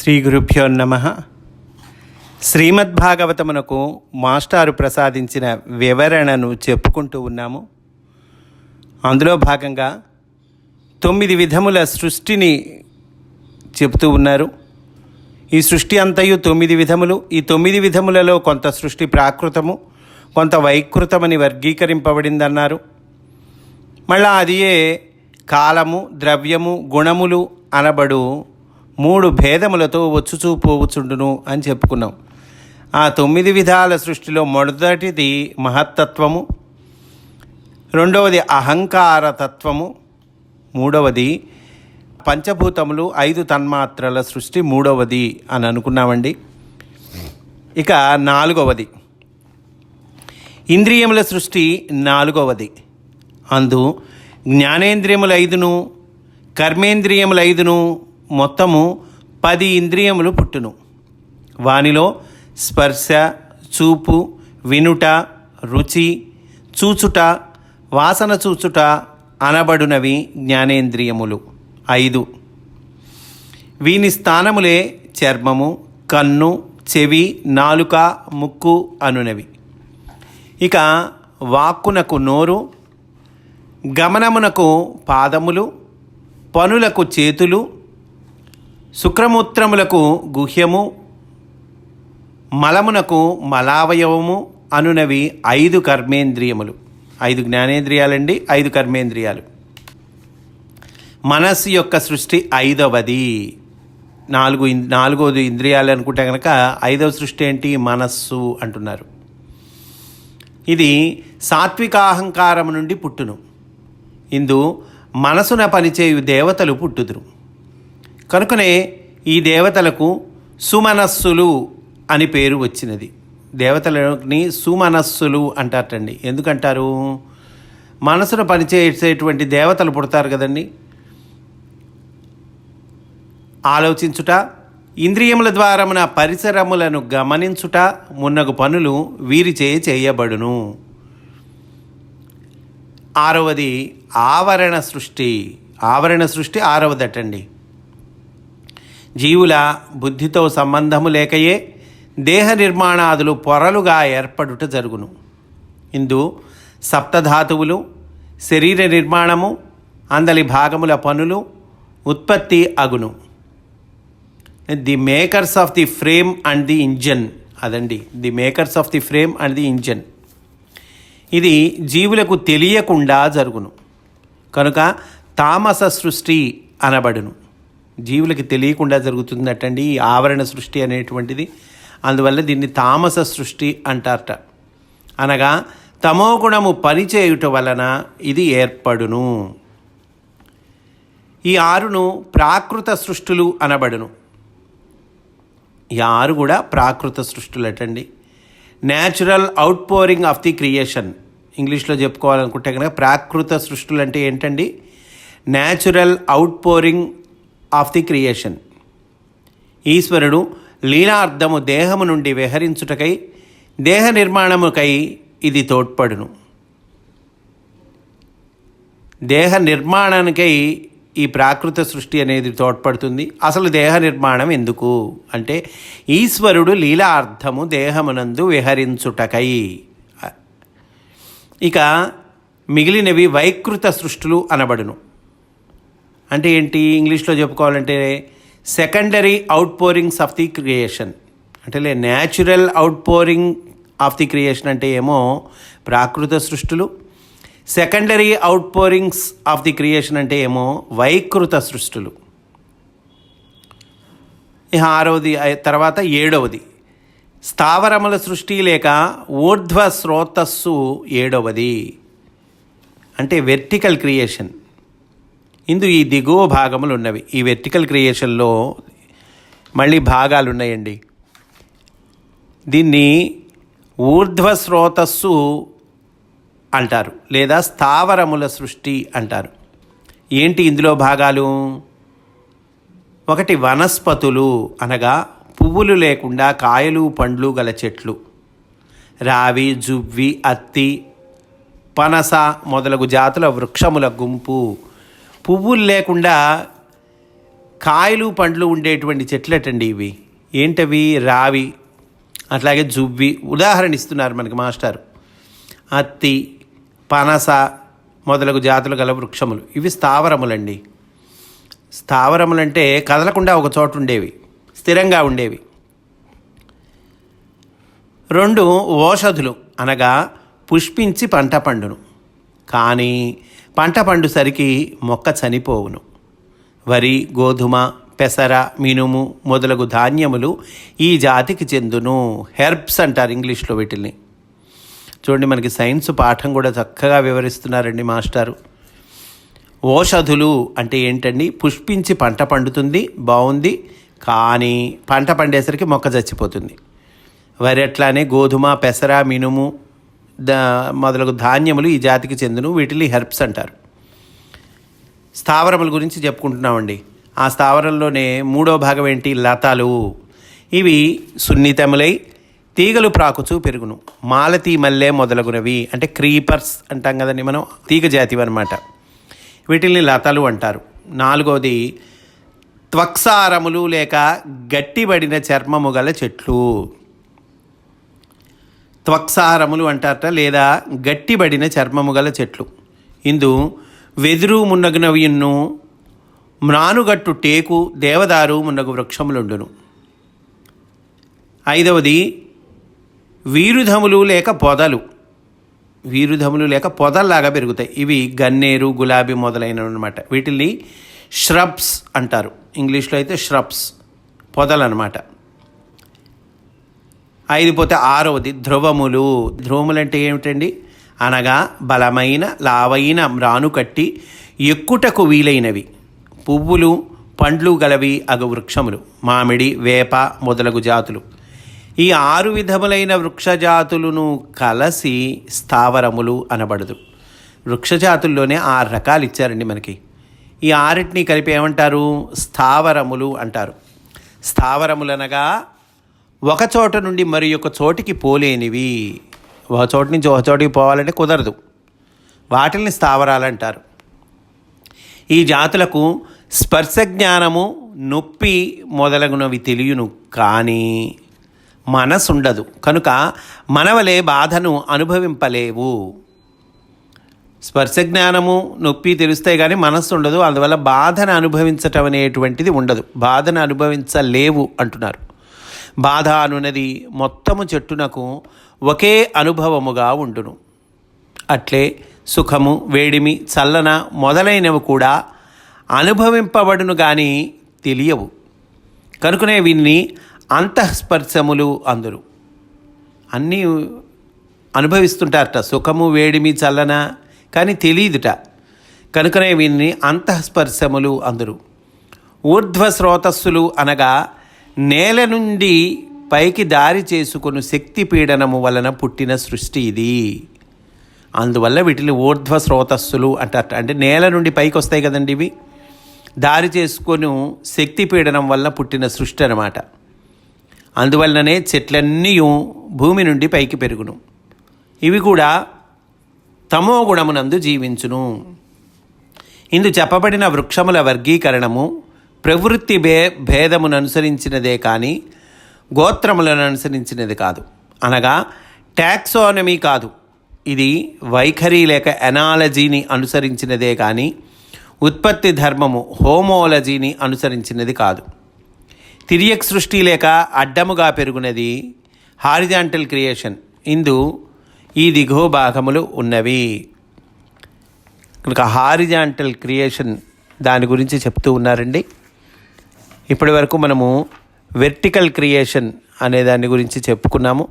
శ్రీ గురుభ్యో నమః. శ్రీమద్భాగవతమునకు మాస్టారు ప్రసాదించిన వివరణను చెప్పుకుంటూ ఉన్నాము. అందులో భాగంగా 9 విధముల సృష్టిని చెబుతూ ఉన్నారు. ఈ సృష్టి అంతయు 9 విధములు. ఈ 9 విధములలో కొంత సృష్టి ప్రాకృతము, కొంత వైకృతమని వర్గీకరింపబడిందన్నారు. మళ్ళా అదియే కాలము, ద్రవ్యము, గుణములు అనబడు 3 భేదములతో వచ్చుచూ పోవుచుండును అని చెప్పుకున్నాం. ఆ 9 విధాల సృష్టిలో మొదటిది మహత్తత్వము, రెండవది అహంకార తత్వము, మూడవది పంచభూతములు 5 తన్మాత్రల సృష్టి మూడవది అని అనుకున్నామండి. ఇక 4వది ఇంద్రియముల సృష్టి 4వది. అందు జ్ఞానేంద్రియములు 5ను, కర్మేంద్రియములు 5ను, మొత్తము 10 ఇంద్రియములు పుట్టును. వానిలో స్పర్శ, చూపు, వినుట, రుచి, చూచుట, వాసన చూచుట అనబడునవి జ్ఞానేంద్రియములు 5. వీని స్థానములే చర్మము, కన్ను, చెవి, నాలుక, ముక్కు అనునవి. ఇక వాక్కునకు నోరు, గమనమునకు పాదములు, పనులకు చేతులు, శుక్రమూత్రములకు గుహ్యము, మలమునకు మలావయవము అనునవి 5 కర్మేంద్రియములు. 5 జ్ఞానేంద్రియాలండి, 5 కర్మేంద్రియాలు. మనస్సు యొక్క సృష్టి 5వది. 4 ఇంద్రియాలు అనుకుంటే కనుక 5వ సృష్టి ఏంటి? మనస్సు అంటున్నారు. ఇది సాత్వికాహంకారము నుండి పుట్టును. ఇందు మనసున పనిచేయు దేవతలు పుట్టుదురు. కనుకనే ఈ దేవతలకు సుమనస్సులు అని పేరు వచ్చినది. దేవతలని సుమనస్సులు అంటారటండి. ఎందుకంటారు? మనసును పనిచేసేటువంటి దేవతలు పుడతారు కదండి. ఆలోచించుట, ఇంద్రియముల ద్వారమున పరిసరములను గమనించుట మున్నగు పనులు వీరిచే చేయబడును. 6వది ఆవరణ సృష్టి. ఆవరణ సృష్టి 6వదటండి. జీవుల బుద్ధితో సంబంధము లేకయే దేహ నిర్మాణాదులు పొరలుగా ఏర్పడుట జరుగును. ఇందు సప్తధాతువులు, శరీర నిర్మాణము, అందలి భాగముల పనులు ఉత్పత్తి అగును. The makers of the frame and the engine. అదండి, the makers of the frame and the engine. ఇది జీవులకు తెలియకుండా జరుగును కనుక తామస సృష్టి అనబడును. జీవులకి తెలియకుండా జరుగుతుందటండి ఈ ఆవరణ సృష్టి అనేటువంటిది. అందువల్ల దీన్ని తామస సృష్టి అంటారట. అనగా తమోగుణము పనిచేయుట వలన ఇది ఏర్పడును. ఈ 6ను ప్రాకృత సృష్టులు అనబడును. ఈ 6 కూడా ప్రాకృత సృష్టులటండి. Natural out pouring of the creation. ఇంగ్లీష్లో చెప్పుకోవాలనుకుంటే కనుక ప్రాకృత సృష్టులు అంటే ఏంటండి? Natural out pouring of the creation. ఈశ్వరుడు లీలార్థము దేహము నుండి విహరించుటకై, దేహ నిర్మాణముకై ఇది తోడ్పడును. దేహ నిర్మాణానికై ఈ ప్రాకృత సృష్టి అనేది తోడ్పడుతుంది. అసలు దేహ నిర్మాణం ఎందుకు అంటే ఈశ్వరుడు లీలార్థము దేహమునందు విహరించుటకై. ఇక మిగిలినవి వైకృత సృష్టులు అనబడును. అంటే ఏంటి? ఇంగ్లీష్లో చెప్పుకోవాలంటే secondary out pourings of the creation. అంటే natural out pouring of the creation అంటే ఏమో ప్రాకృత సృష్టులు, secondary out pourings of the creation అంటే ఏమో వైకృత సృష్టులు. 6వది తర్వాత 7వది స్థావరముల సృష్టి లేక ఊర్ధ్వ స్రోతస్సు 7వది. అంటే వెర్టికల్ క్రియేషన్. ఇందు ఈ దిగువ భాగములు ఉన్నవి. ఈ వెర్టికల్ క్రియేషన్లో మళ్ళీ భాగాలు ఉన్నాయండి. దీన్ని ఊర్ధ్వ స్రోతస్సు అంటారు, లేదా స్థావరముల సృష్టి అంటారు. ఏంటి ఇందులో భాగాలు? ఒకటి వనస్పతులు, అనగా పువ్వులు లేకుండా కాయలు పండ్లు గల చెట్లు. రావి, జువ్వి, అత్తి, పనస మొదలగు జాతుల వృక్షముల గుంపు. పువ్వులు లేకుండా కాయలు పండ్లు ఉండేటువంటి చెట్లటండి ఇవి. ఏంటవి? రావి, అట్లాగే జువ్వి. ఉదాహరణ ఇస్తున్నారు మనకి మాస్టారు. అత్తి, పనస మొదలగు జాతులు గల వృక్షములు. ఇవి స్థావరములండి. స్థావరములంటే కదలకుండా ఒక చోట ఉండేవి, స్థిరంగా ఉండేవి. 2 ఓషధులు అనగా పుష్పించి పంట పండును, కానీ పంట పండుసరికి మొక్క చనిపోవును. వరి, గోధుమ, పెసర, మినుము మొదలగు ధాన్యములు ఈ జాతికి చెందును. హెర్బ్స్ అంటారు ఇంగ్లీష్లో వీటిల్ని. చూడండి, మనకి సైన్స్ పాఠం కూడా చక్కగా వివరిస్తున్నారండి మాస్టారు. ఓషధులు అంటే ఏంటండి? పుష్పించి పంట పండుతుంది, బాగుంది, కానీ పంట పండేసరికి మొక్క చచ్చిపోతుంది. వరి అట్లానే గోధుమ, పెసర, మినుము మొదలగు ధాన్యములు ఈ జాతికి చెందును. వీటిని హెర్బ్స్ అంటారు. స్థావరముల గురించి చెప్పుకుంటున్నామండి. ఆ స్థావరంలోనే 3వ భాగం ఏంటి? లతలు. ఇవి సున్నితములై తీగలు ప్రాకుచూ పెరుగును. మాలతీ మల్లె మొదలగునవి అంటే క్రీపర్స్ అంటాం కదండి మనం, తీగ జాతివి అనమాట. వీటిని లతలు అంటారు. 4వది త్వక్సారములు లేక గట్టిబడిన చర్మము గల చెట్లు. త్వక్సారములు అంటారట, లేదా గట్టిబడిన చర్మము గల చెట్లు. ఇందు వెదురు మున్నగునవియున్ను, మ్రానుగట్టు టేకు, దేవదారు మున్నగు వృక్షములుండును. 5వది వీరుధములు లేక పొదలు. వీరుధములు లేక పొదల్లాగా పెరుగుతాయి. ఇవి గన్నేరు, గులాబీ మొదలైనవి అనమాట. వీటిని ష్రబ్స్ అంటారు. ఇంగ్లీష్లో అయితే ష్రబ్స్, పొదలు అనమాట. 5 పోతే 6వది ధ్రువములు. ధ్రువములు అంటే ఏమిటండి? అనగా బలమైన లావైన మ్రాను కట్టి ఎక్కుటకు వీలైనవి, పువ్వులు పండ్లు గలవి అగు వృక్షములు. మామిడి, వేప మొదలగు జాతులు. ఈ 6 విధములైన వృక్షజాతులను కలసి స్థావరములు అనబడదు. వృక్షజాతుల్లోనే 6 రకాలు ఇచ్చారండి మనకి. ఈ 6టిని కలిపి ఏమంటారు? స్థావరములు అంటారు. స్థావరములనగా ఒక చోట నుండి మరి ఒక చోటికి పోలేనివి. ఒక చోటు నుంచి ఒక చోటికి పోవాలంటే కుదరదు. వాటిని స్థావరాలు అంటారు. ఈ జాతులకు స్పర్శ జ్ఞానము, నొప్పి మొదలగునవి తెలియను, కానీ మనసు ఉండదు. కనుక మనవలే బాధను అనుభవింపలేవు. స్పర్శ జ్ఞానము, నొప్పి తెలుస్తాయి కానీ మనస్సు ఉండదు. అందువల్ల బాధను అనుభవించటం అనేటువంటిది ఉండదు. బాధను అనుభవించలేవు అంటున్నారు. బాధ అనున్నది మొత్తము చెట్టునకు ఒకే అనుభవముగా ఉండును. అట్లే సుఖము, వేడిమి, చల్లన మొదలైనవి కూడా అనుభవింపబడును కానీ తెలియవు. కనుకనే వీన్ని అంతఃస్పర్శములు అందురు. అన్నీ అనుభవిస్తుంటారట, సుఖము, వేడిమి, చల్లన, కానీ తెలియదుట. కనుకనే వీన్ని అంతఃస్పర్శములు అందురు. ఊర్ధ్వ స్రోతస్సులు అనగా నేల నుండి పైకి దారి చేసుకుని శక్తి పీడనము వలన పుట్టిన సృష్టి ఇది. అందువల్ల వీటిని ఊర్ధ్వ స్రోతస్సులు అంటారట. అంటే నేల నుండి పైకి వస్తాయి కదండి ఇవి, దారి చేసుకొని శక్తి పీడనం వల్ల పుట్టిన సృష్టి అన్నమాట. అందువల్లనే చెట్లన్నీ భూమి నుండి పైకి పెరుగును. ఇవి కూడా తమో గుణమునందు జీవించును. ఇందు చెప్పబడిన వృక్షముల వర్గీకరణము ప్రవృత్తి భేదమును అనుసరించినదే కానీ గోత్రములను అనుసరించినది కాదు. అనగా టాక్సానమీ కాదు. ఇది వైఖరి లేక ఎనాలజీని అనుసరించినదే కానీ ఉత్పత్తి ధర్మము హోమోలజీని అనుసరించినది కాదు. తిరియక్ సృష్టి లేక అడ్డముగా పెరుగునది హారిజాంటల్ క్రియేషన్. ఇందు ఈ దిగువ భాగములు ఉన్నవి. కనుక హారిజాంటల్ క్రియేషన్ దాని గురించి చెప్తూ ఉన్నారండి. ఇప్పటి వరకు మనము వెర్టికల్ క్రియేషన్ అనే దాని గురించి చెప్పుకున్నాము.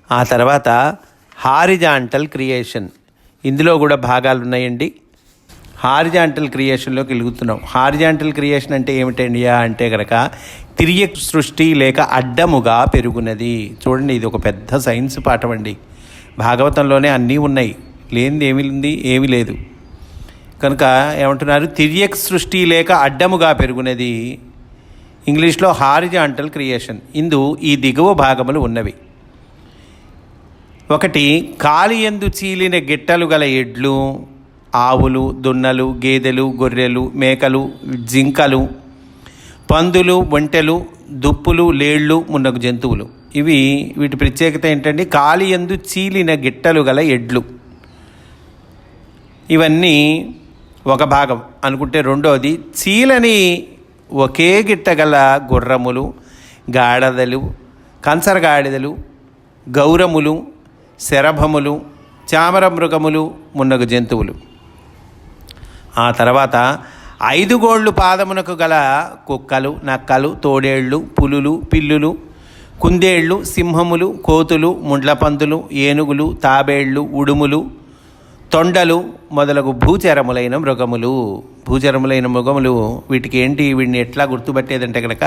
ఆ తర్వాత హారిజాంటల్ క్రియేషన్, ఇందులో కూడా భాగాలు ఉన్నాయండి. హారిజాంటల్ క్రియేషన్లోకి వెలుగుతున్నాం. హారిజాంటల్ క్రియేషన్ అంటే ఏమిటండి అంటే కనుక తిరియక్ సృష్టి లేక అడ్డముగా పెరుగునది. చూడండి, ఇది ఒక పెద్ద సైన్స్ పాఠం అండి. భాగవతంలోనే అన్నీ ఉన్నాయి, లేనిది ఏమీ లేదు. కనుక ఏమంటున్నారు? తిరియక్ సృష్టి లేక అడ్డముగా పెరుగునది. ఇంగ్లీష్లో హారిజాంటల్ క్రియేషన్. ఇందు ఈ దిగువ భాగములు ఉన్నవి. 1 కాలియందు చీలిన గిట్టలు గల ఎడ్లు, ఆవులు, దున్నలు, గేదెలు, గొర్రెలు, మేకలు, జింకలు, పందులు, ఒంటెలు, దుప్పులు, లేళ్ళు మున్నగు జంతువులు. వీటి ప్రత్యేకత ఏంటంటే కాలి యందు చీలిన గిట్టలు గల ఎడ్లు. ఇవన్నీ ఒక భాగం అనుకుంటే, రెండోది చీలని ఒకే గిట్టగల గుర్రములు, గాడిదలు, కంచరగాడిదలు, గౌరములు, శరభములు, చామర మృగములు మున్నగు జంతువులు. ఆ తర్వాత 5 గోళ్ళు పాదమునకు గల కుక్కలు, నక్కలు, తోడేళ్ళు, పులులు, పిల్లులు, కుందేళ్ళు, సింహములు, కోతులు, ముండ్లపందులు, ఏనుగులు, తాబేళ్ళు, ఉడుములు, తొండలు మొదలగు భూచరములైన మృగములు. వీటిని ఎట్లా గుర్తుపట్టేదంటే కనుక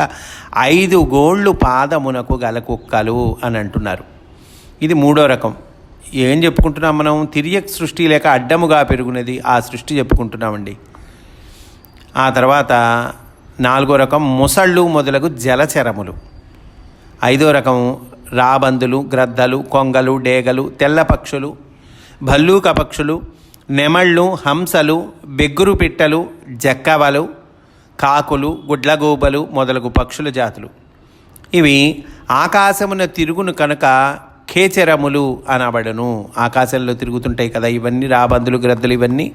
5 గోళ్ళు పాదమునకు గల కుక్కలు అని అంటున్నారు. ఇది 3వ రకం. ఏం చెప్పుకుంటున్నాం మనం? తిర్యక్ సృష్టి లేక అడ్డముగా పెరుగునది, ఆ సృష్టి చెప్పుకుంటున్నామండి. ఆ తర్వాత 4వ రకం ముసళ్ళు మొదలగు జలచరములు. 5వ రకం రాబందులు, గ్రద్దలు, కొంగలు, డేగలు, తెల్ల పక్షులు, భల్లూక పక్షులు, నెమళ్ళు, హంసలు, బెగ్గురు పిట్టలు, జక్కవలు, కాకులు, గుడ్లగూబలు మొదలగు పక్షుల జాతులు. ఇవి ఆకాశమున తిరుగును కనుక ఖేచరములు అనబడును. ఆకాశంలో తిరుగుతుంటాయి కదా ఇవన్నీ, రాబందులు, గ్రద్దలు, ఇవన్నీ.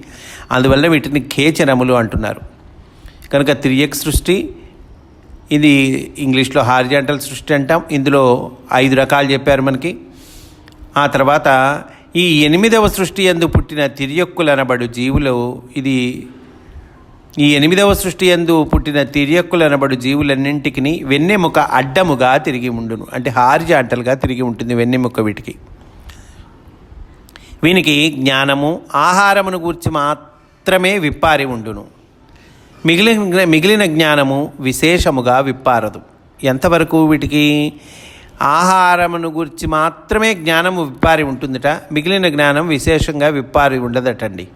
అందువల్ల వీటిని ఖేచరములు అంటున్నారు. కనుక తిర్యక్ సృష్టి, ఇది ఇంగ్లీష్లో హారిజాంటల్ సృష్టి అంటాం. ఇందులో 5 రకాలు చెప్పారు మనకి. ఆ తర్వాత ఈ 8వ సృష్టి యందు పుట్టిన తిర్యక్కులు అనబడు జీవులు. ఈ 8వ సృష్టి యందు పుట్టిన తిర్యక్కులు అనబడు జీవులన్నింటికి వెన్నెముక అడ్డముగా తిరిగి ఉండును. అంటే హారిజాంటల్గా తిరిగి ఉంటుంది వెన్నెముక. వీనికి జ్ఞానము, ఆహారమును గూర్చి మాత్రమే విప్పారి ఉండును. మిగిలిన జ్ఞానము విశేషముగా విప్పారదు. ఎంతవరకు? వీటికి ఆహారమును గురించి మాత్రమే జ్ఞానము విప్పారి ఉంటుందట, మిగిలిన జ్ఞానం విశేషంగా విప్పారి ఉండదటండి.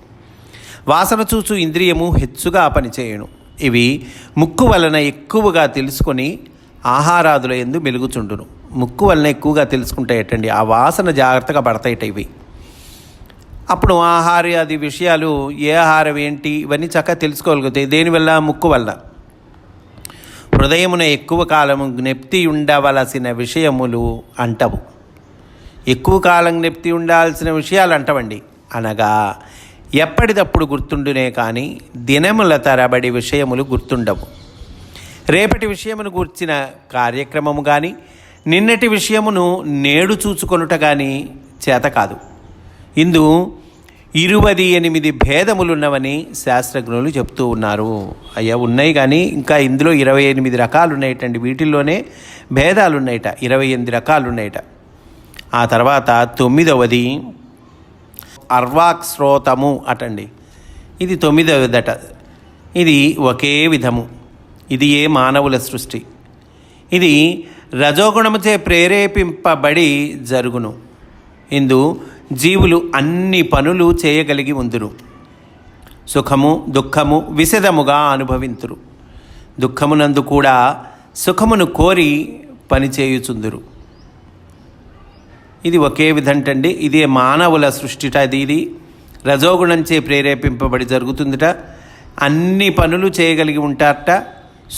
వాసన చూచు ఇంద్రియము హెచ్చుగా పనిచేయును. ఇవి ముక్కు వలన ఎక్కువగా తెలుసుకొని ఆహారాదుల యందు మెలుగుచుండును. ముక్కు వలన ఎక్కువగా తెలుసుకుంటాయటండి, ఆ వాసన జాగ్రత్తగా పడతాయట ఇవి. అప్పుడు ఆహారాది విషయాలు, ఏ ఆహారం ఏంటి, ఇవన్నీ చక్కగా తెలుసుకోగలుగుతాయి. దేనివల్ల? ముక్కు వల్ల. హృదయమున ఎక్కువ కాలము జ్ఞప్తి ఉండవలసిన విషయములు అంటవు. ఎక్కువ కాలం జ్ఞప్తి ఉండాల్సిన విషయాలు అంటవండి. అనగా ఎప్పటిదప్పుడు గుర్తుండునే కానీ దినముల తరబడి విషయములు గుర్తుండవు. రేపటి విషయమును గూర్చిన కార్యక్రమము కానీ నిన్నటి విషయమును నేడు చూచుకొనుట కానీ చేత కాదు. ఇందు 28 భేదములున్నవని శాస్త్రజ్ఞులు చెప్తూ ఉన్నారు. అయ్యా ఉన్నాయి కానీ ఇంకా ఇందులో 28 రకాలు ఉన్నాయటండి. వీటిల్లోనే భేదాలు ఉన్నాయట, 28 రకాలు ఉన్నాయట. ఆ తర్వాత 9వది అర్వాక్ శ్రోతము అటండి. ఇది 9వదట. ఇది ఒకే విధము. ఇది మానవుల సృష్టి. ఇది రజోగుణముచే ప్రేరేపింపబడి జరుగును. ఇందు జీవులు అన్ని పనులు చేయగలిగి ఉందురు. సుఖము దుఃఖము విశదముగా అనుభవింతురు. దుఃఖమునందు కూడా సుఖమును కోరి పనిచేయుచుందురు. ఇది ఒకే విధంటండి. ఇదే మానవుల సృష్టిట. ఇది రజోగుణంచే ప్రేరేపింపబడి జరుగుతుందిట. అన్ని పనులు చేయగలిగి ఉంటారట.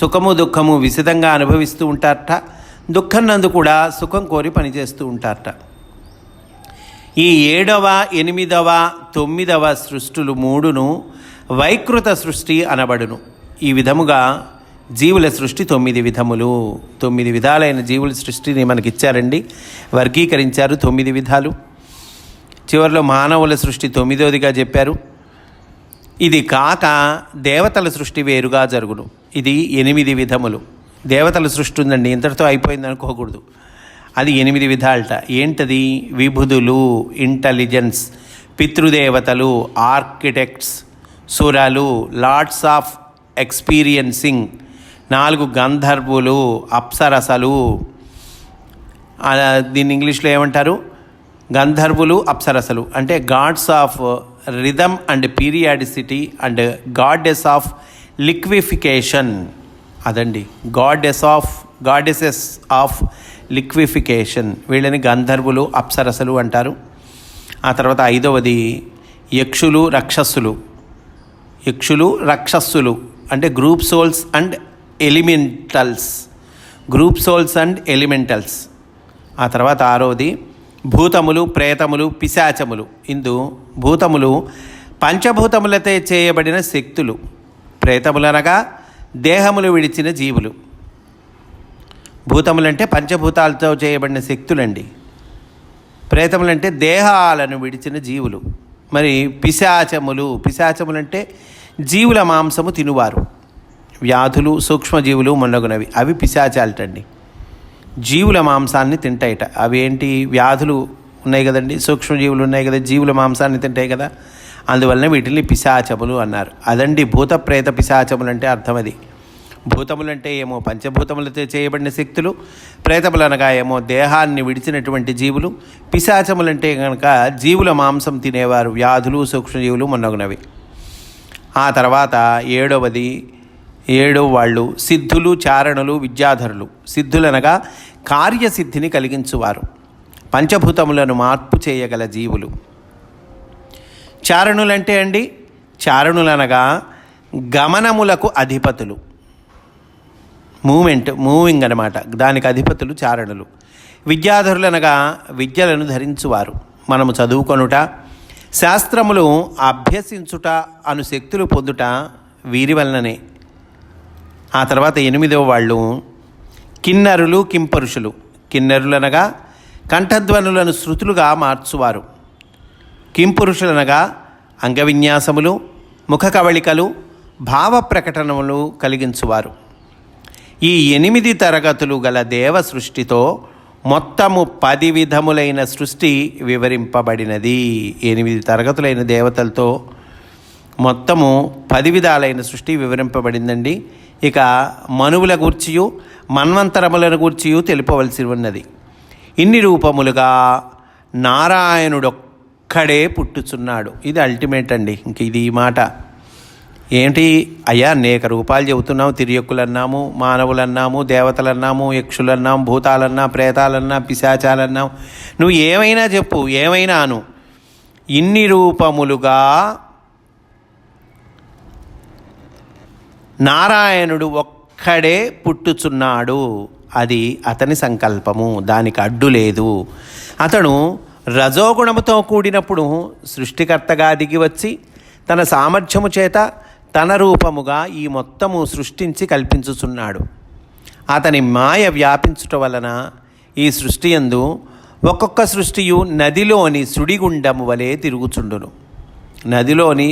సుఖము దుఃఖము విశదంగా అనుభవిస్తూ ఉంటారట. దుఃఖం నందు కూడా సుఖం కోరి పనిచేస్తూ ఉంటారట. ఈ 7వ, 8వ, 9వ సృష్టులు 3ను వైకృత సృష్టి అనబడును. ఈ విధముగా జీవుల సృష్టి 9 విధములు. 9 విధాలైన జీవుల సృష్టిని మనకిచ్చారండి, వర్గీకరించారు 9 విధాలు. చివరిలో మానవుల సృష్టి 9వదిగా చెప్పారు. ఇది కాక దేవతల సృష్టి వేరుగా జరుగును. ఇది 8 విధములు. దేవతల సృష్టి ఉందండి, ఇంతటితో అయిపోయింది అనుకోకూడదు. అది 8 విధాలట. ఏంటది? విభుదులు, ఇంటెలిజెన్స్, పితృదేవతలు, ఆర్కిటెక్ట్స్, సురలు, లార్డ్స్ ఆఫ్ ఎక్స్పీరియన్సింగ్, 4 గంధర్వులు, అప్సరసలు. దీన్ని ఇంగ్లీష్లో ఏమంటారు? గంధర్వులు, అప్సరసలు అంటే gods of rhythm and periodicity and goddess of liquification. అదండి, గాడెసెస్ ఆఫ్ లిక్విఫికేషన్. వీళ్ళని గంధర్వులు, అప్సరసలు అంటారు. ఆ తర్వాత 5వది యక్షులు రక్షస్సులు అంటే గ్రూప్ సోల్స్ అండ్ ఎలిమెంటల్స్. ఆ తర్వాత 6వది భూతములు, ప్రేతములు, పిశాచములు. ఇందు భూతములు పంచభూతములతో చేయబడిన శక్తులు, ప్రేతములనగా దేహములు విడిచిన జీవులు. భూతములంటే పంచభూతాలతో చేయబడిన శక్తులండి. ప్రేతములంటే దేహాలను విడిచిన జీవులు. మరి పిశాచములంటే జీవుల మాంసము తినువారు, వ్యాధులు, సూక్ష్మజీవులు మొన్నగునవి, అవి పిశాచాలటండి. జీవుల మాంసాన్ని తింటాయిట. అవి ఏంటి? వ్యాధులు ఉన్నాయి కదండి, సూక్ష్మజీవులు ఉన్నాయి కదా, జీవుల మాంసాన్ని తింటాయి కదా, అందువలన వీటిని పిశాచములు అన్నారు. అదండి భూత ప్రేత పిశాచములు అంటే అర్థం. అది భూతములంటే ఏమో పంచభూతములతో చేయబడిన శక్తులు, ప్రేతములనగా ఏమో దేహాన్ని విడిచినటువంటి జీవులు, పిశాచములంటే కనుక జీవుల మాంసం తినేవారు, వ్యాధులు, సూక్ష్మజీవులు మొన్నగునవి. ఆ తర్వాత 7వ వాళ్ళు సిద్ధులు, చారణులు, విద్యాధరులు. సిద్ధులనగా కార్యసిద్ధిని కలిగించువారు, పంచభూతములను మార్పు చేయగల జీవులు. చారణులంటే అండి, చారణులనగా గమనములకు అధిపతులు, మూవింగ్ అన్నమాట, దానికి అధిపతులు చారణులు. విద్యాధరులనగా విద్యలను ధరించువారు, మనము చదువుకొనుట, శాస్త్రములు అభ్యసించుట అను శక్తులు పొందుట వీరి వలననే. ఆ తర్వాత 8వ వాళ్ళు కిన్నరులు, కింపరుషులు. కిన్నరులనగా కంఠధ్వనులను శృతులుగా మార్చువారు, కింపురుషులనగా అంగవిన్యాసములు, ముఖ కవళికలు, భావ ప్రకటనములు కలిగించువారు. ఈ 8 తరగతులు గల దేవ సృష్టితో మొత్తము 10 విధములైన సృష్టి వివరింపబడినది. 8 తరగతులైన దేవతలతో మొత్తము 10 విధాలైన సృష్టి వివరింపబడిందండి. ఇక మనువుల గూర్చియు మన్వంతరములను గూర్చియు తెలుపవలసి ఉన్నది. ఇన్ని రూపములుగా నారాయణుడొక్కడే పుట్టుచున్నాడు. ఇది అల్టిమేట్ అండి. ఇంక ఇది ఈ మాట ఏంటి అయ్యా, అనేక రూపాలు చెబుతున్నాము. తిరియక్కులన్నాము, మానవులన్నాము, దేవతలన్నాము, యక్షులన్నాము, భూతాలన్నా, ప్రేతాలన్నా, పిశాచాలన్నాము. నువ్వు ఏమైనా చెప్పు, ఏమైనా అను. ఇన్ని రూపములుగా నారాయణుడు ఒక్కడే పుట్టుచున్నాడు. అది అతని సంకల్పము, దానికి అడ్డు లేదు. అతను రజోగుణముతో కూడినప్పుడు సృష్టికర్తగా దిగివచ్చి తన సామర్థ్యము చేత తన రూపముగా ఈ మొత్తము సృష్టించి కల్పించుచున్నాడు. అతని మాయ వ్యాపించుట వలన ఈ సృష్టి యందు ఒక్కొక్క సృష్టియు నదిలోని సుడిగుండము వలె తిరుగుచుండును. నదిలోని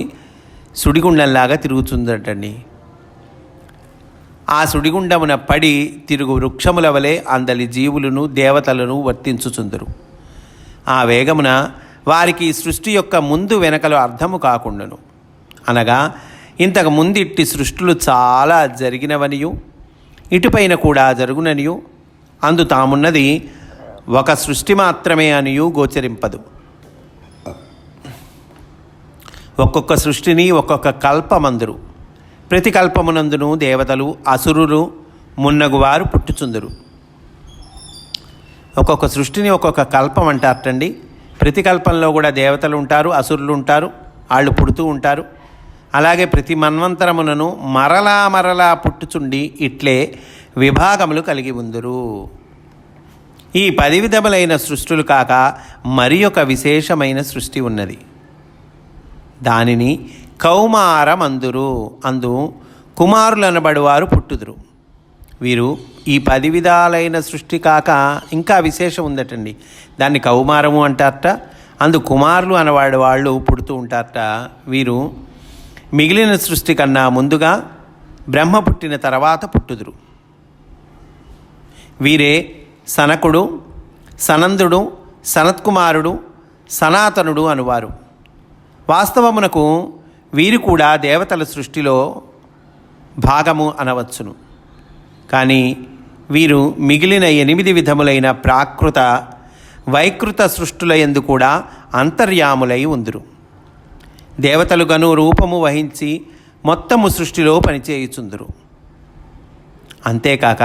సుడిగుండంలాగా తిరుగుతుందటండి. ఆ సుడిగుండమున పడి తిరుగు వృక్షముల వలె అందలి జీవులను, దేవతలను వర్తించుచుందురు. ఆ వేగమున వారికి సృష్టి యొక్క ముందు వెనకలు అర్థము కాకుండాను. అనగా ఇంతకు ముందు ఇట్టి సృష్టులు చాలా జరిగినవనియు, ఇటుపైన కూడా జరుగుననియు, అందు తామున్నది ఒక సృష్టి మాత్రమే అనియు గోచరింపదు. ఒక్కొక్క సృష్టిని ఒక్కొక్క కల్పమందురు. ప్రతి కల్పమునందును దేవతలు, అసురులు మున్నగువారు పుట్టుచుందురు. ఒక్కొక్క సృష్టిని ఒక్కొక్క కల్పం అంటారటండి. ప్రతి కల్పంలో కూడా దేవతలు ఉంటారు, అసురులు ఉంటారు, వాళ్ళు పుడుతూ ఉంటారు. అలాగే ప్రతి మన్వంతరమునను మరలా పుట్టుచుండి ఇట్లే విభాగములు కలిగి ఉందురు. ఈ 10 విధములైన సృష్టులు కాక మరి ఒక విశేషమైన సృష్టి ఉన్నది. దానిని కౌమారమందురు. అందు కుమారులనబడువారు పుట్టుదురు. వీరు ఈ 10 విధాలైన సృష్టి కాక ఇంకా విశేషం ఉందటండి. దాన్ని కౌమారము అంటారట. అందు కుమారులు అనవాడు వాళ్ళు పుడుతూ ఉంటారట. వీరు మిగిలిన సృష్టి కన్నా ముందుగా బ్రహ్మ పుట్టిన తర్వాత పుట్టుదురు. వీరే సనకుడు, సనందుడు, సనత్కుమారుడు, సనాతనుడు అనువారు. వాస్తవమునకు వీరు కూడా దేవతల సృష్టిలో భాగము అనవచ్చును. కానీ వీరు మిగిలిన 8 విధములైన ప్రాకృత, వైకృత సృష్టుల యందు కూడా అంతర్యాములై ఉందురు. దేవతలుగను రూపము వహించి మొత్తము సృష్టిలో పనిచేయుచుందురు. అంతేకాక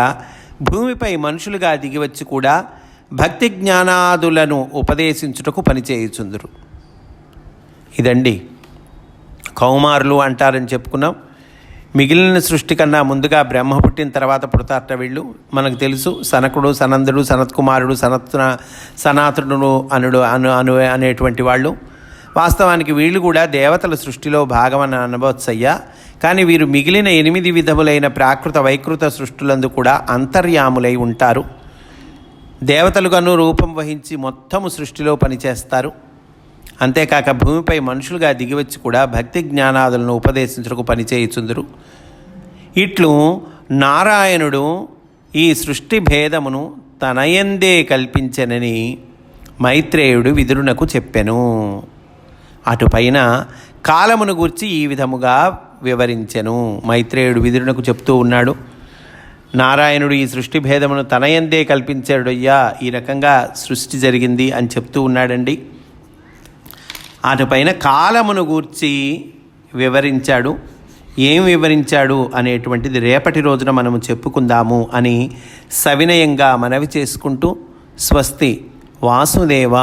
భూమిపై మనుషులుగా దిగివచ్చి కూడా భక్తి జ్ఞానాదులను ఉపదేశించుటకు పనిచేయుచుందురు. ఇదండి కౌమారులు అంటారని చెప్పుకున్నాం. మిగిలిన సృష్టి కన్నా ముందుగా బ్రహ్మ పుట్టిన తర్వాత పుడతారట వీళ్ళు. మనకు తెలుసు సనకుడు, సనందుడు, సనత్కుమారుడు, సనాతనుడు అనేటువంటి వాళ్ళు. వాస్తవానికి వీళ్ళు కూడా దేవతల సృష్టిలో భాగమని అనవచ్చయ్యా. కానీ వీరు మిగిలిన 8 విధములైన ప్రాకృత వైకృత సృష్టిలందు కూడా అంతర్యాములై ఉంటారు. దేవతలుగాను రూపం వహించి మొత్తము సృష్టిలో పనిచేస్తారు. అంతేకాక భూమిపై మనుషులుగా దిగివచ్చి కూడా భక్తి జ్ఞానాదులను ఉపదేశించుటకు పనిచేయుచుందురు. ఇట్లు నారాయణుడు ఈ సృష్టి భేదమును తనయందే కల్పించెనని మైత్రేయుడు విదురునకు చెప్పెను. అటుపైన కాలమును గూర్చి ఈ విధముగా వివరించెను. మైత్రేయుడు విదురునకు చెప్తూ ఉన్నాడు, నారాయణుడు ఈ సృష్టి భేదమును తనయందే కల్పించాడయ్యా, ఈ రకంగా సృష్టి జరిగింది అని చెప్తూ ఉన్నాడండి. అటుపైన కాలమును గూర్చి వివరించాడు. ఏం వివరించాడు అనేటువంటిది రేపటి రోజున మనము చెప్పుకుందాము అని సవినయంగా మనవి చేసుకుంటూ స్వస్తి వాసుదేవ.